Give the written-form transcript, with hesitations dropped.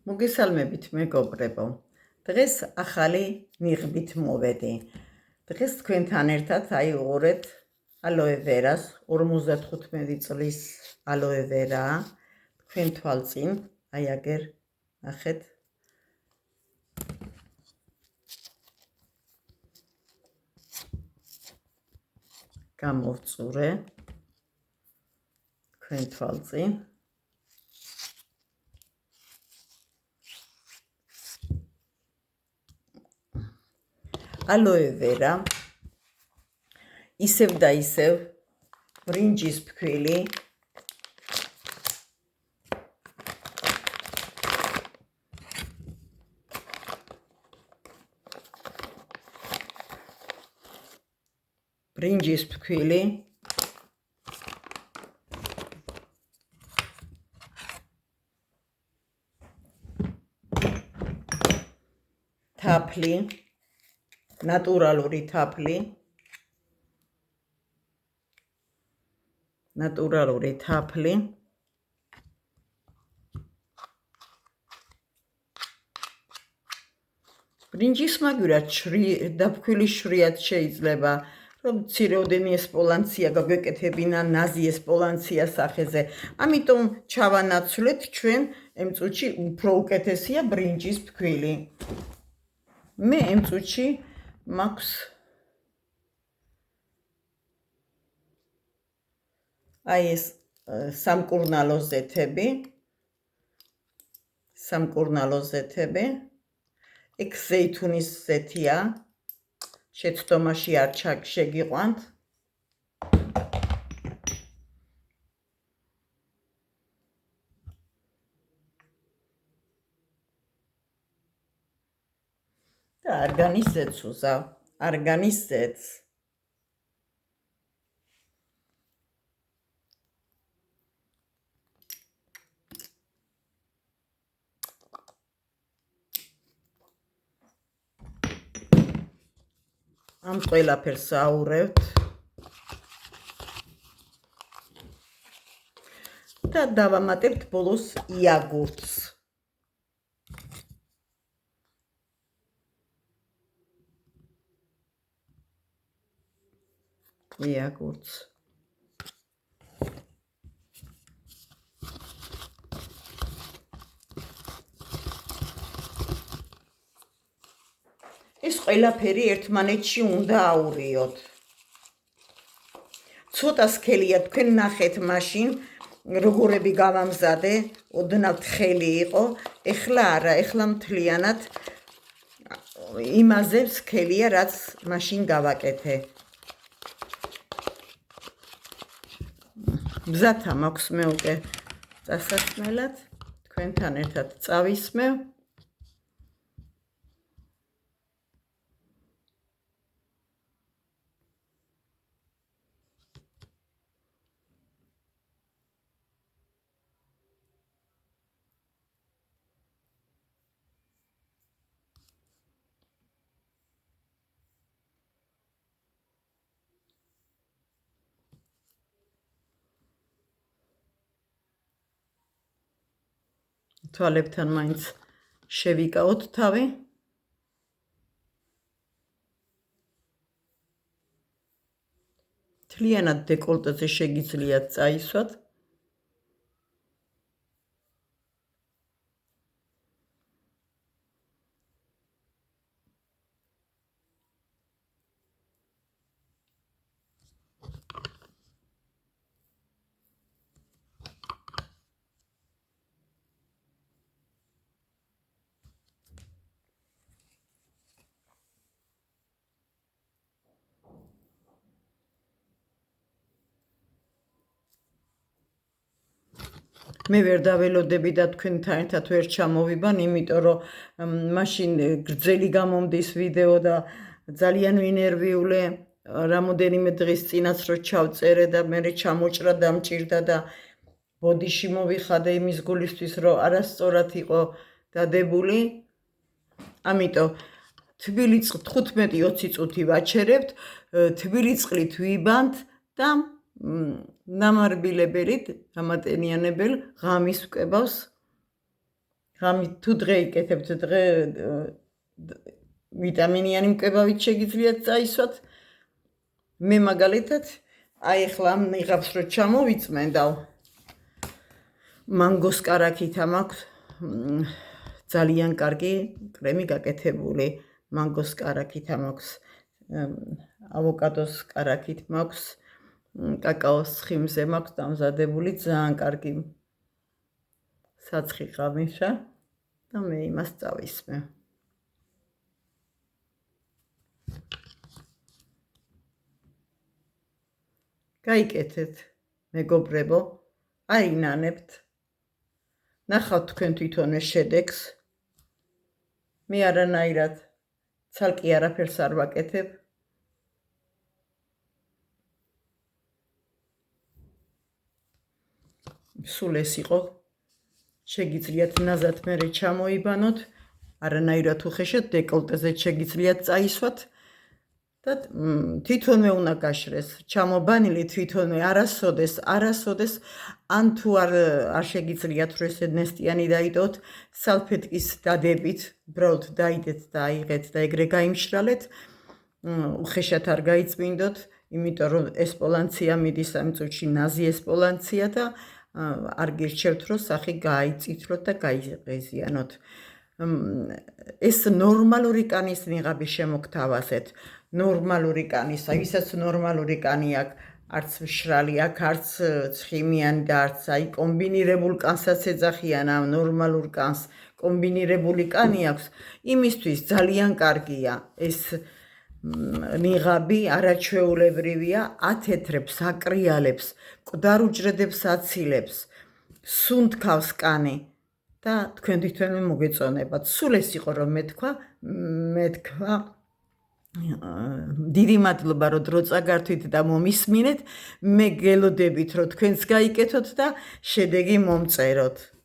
მოგესალმებით მეგობრებო. დღეს ახალი ნიღბით მოვედი. დღეს თქვენთან ერთად აიღურეთ ალოე ვერას 55 წლის ალოე ვერა. თქვენ თვალწინ აი აგერ ნახეთ. გამოვწურე თქვენ თვალწინ. ალოე ვერა ისევ და ისევ ბრინჯის ფქვილი თაფლი ნატურალური თაფლი ბრინჯის მაგვრად დაფქვილი შვრიად შეიძლება რომ მცირეოდენი ესპოლანცია გაგვეკეთებინა ნაზი ესპოლანცია სახეზე. ამიტომ ჩავანაცვლეთ ჩვენ ამ წუთში უფრო უკეთესია ბრინჯის ფქვილი. მე ამ წუთში მაქვს აი ეს სამკურნალო ზეთები ეგ ზეითუნის ზეთია შეცდომაში არ შეგიყვანთ და არგანის ზეთს უზავ არგანის ზეთს ამ ყველაფერს აურევთ და დავამატებთ ბოლოს იაგურტს. ეს ყველაფერი ერთმანეთში უნდა აურიოთ. ცოტა სქელია თქვენ ნახეთ მაშინ როგორები გავამზადე, ოდნავ თხელი იყო, ეხლა არა, ეხლა მთლიანად იმაზე სქელია, რაც მაშინ გავაკეთე. მზათა მაქვს მე უკვე წასასმელად, თქვენთან ერთად წავისმევ. თვალებთან მაინც შევიკავოთ თავი. მთლიანად დეკოლტეზე შეგიძლიათ წაისვათ. მე ვერ დაველოდები და თქვენთან ერთად ვერ ჩამოვიბან, იმიტომ რომ მაშინ გრძელი გამომდის ვიდეო და ძალიან ვინერვიულე რამოდენიმე დღის წინაც რო ჩავწერე და მე ჩამოჭრა დამჭირდა და ბოდიში მოვიხადე იმის გულისთვის რომ არასწორად იყო დადებული. ამიტომ თბილი 15-20 წუთი ვაჩერებთ, თბილი წყლით ვიბანთ და დამარბილებელით დამატენიანებელ ღამის ვკებავს ღამით თუ დღე იკეთებთ, დღე ვიტამინიანი მკებავით შეგიძლიათ წაისვათ. მე მაგალითად აი ახლა ნიღავს რომ ჩამოვიწმენდავ მანგოს კარაქითა მაქვს ძალიან კარგი კრემი გაკეთებული მანგოს კარაქითა მაქვს ავოკადოს კარაქით მაქვს კაკაოს ცხიმზე მაქვს დამზადებული ძალიან კარგი საცხი ღამეშა და მე იმას წავისმევ. გაიკეთეთ მეგობრებო, აი ნანებთ. ნახავთ თქვენ თვითონვე შედეგს. მე არანაირად ცალკე არაფერს არ ვაკეთებ. სულ ეს იყო. შეგიძლიათ ნაზად მერე ჩამოიბანოთ, არანაირად უხეშად დეკოლტეზე შეგიძლიათ წაისვათ და თვითონვე უნდა გაშრეს. ჩამობანილი თვითონვე არასოდეს ან თუ არ შეგიძლიათ რომ ესე ნესტიანი დაიდოთ, სალფეტკის დადებით, უბრალოდ დაიდეთ და აიღეთ და ეგრე გაიმშრალეთ. უხეშად არ გაიწმინდოთ, იმიტომ რომ ესპოლანცია მიდის ამ წუთში ნაზი ესპოლანცია და არ გირჩევთ რომ სახი გააიწითლოთ და გაიღეზიანოთ. ეს ნორმალური კანის ნიღაბი შემოგთავაზეთ. ნორმალური კანის, აი ვისაც ნორმალური კანი აქვს, არც მშრალი აქვს, არც ცხიმიანი და არც აი კომბინირებულ კანსაც ეძახიან ამ ნორმალურ კანს. კომბინირებული კანი აქვს, იმისთვის ძალიან კარგია ეს ნიღაბი, არაჩვეულებრივია, ათეთრებს, აკრიალებს, მკვდარ უჯრედებს აცილებს, სუნთქავს კანი და თქვენ თვითონვე მოგეწონებათ. სულ ეს იყო რომ მეთქვა დიდი მადლობა რომ დრო წაგართვით და მომისმინეთ. მე გელოდებით რომ თქვენც გაიკეთოთ და შედეგი მომწეროთ.